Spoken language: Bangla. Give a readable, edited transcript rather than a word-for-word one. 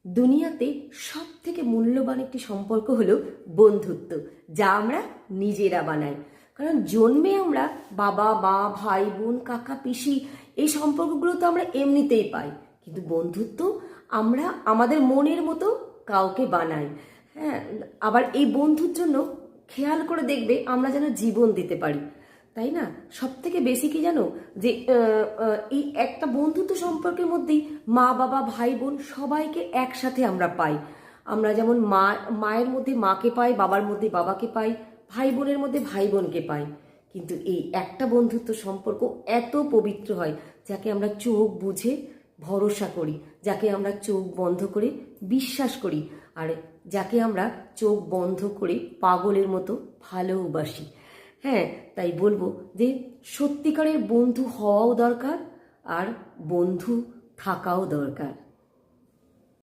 দুনিয়াতে সব থেকে মূল্যবান একটি সম্পর্ক হলো বন্ধুত্ব, যা আমরা নিজেরা বানাই। কারণ জন্মে আমরা বাবা মা, ভাই বোন, কাকা পিসি, এই সম্পর্কগুলো তো আমরা এমনিতেই পাই, কিন্তু বন্ধুত্ব আমরা আমাদের মনের মতো কাউকে বানাই। হ্যাঁ, আবার এই বন্ধুর জন্য খেয়াল করে দেখবে আমরা যেন জীবন দিতে পারি, তাই না? সব থেকে বেশি কি জানো, যে এই একটা বন্ধুত্ব সম্পর্কের মধ্যেই মা বাবা ভাই বোন সবাইকে একসাথে আমরা পাই। আমরা যেমন মায়ের মধ্যে মাকে পাই, বাবার মধ্যে বাবাকে পাই, ভাই বোনের মধ্যে ভাই বোনকে পাই। কিন্তু এই একটা বন্ধুত্ব সম্পর্ক এত পবিত্র হয়, যাকে আমরা চোখ বুঝে ভরসা করি, যাকে আমরা চোখ বন্ধ করে বিশ্বাস করি, আর যাকে আমরা চোখ বন্ধ করে পাগলের মতো ভালোবাসি। হ্যাঁ, তাই বলবো যে সত্যিকারের বন্ধু হওয়াও দরকার, আর বন্ধু থাকাও দরকার।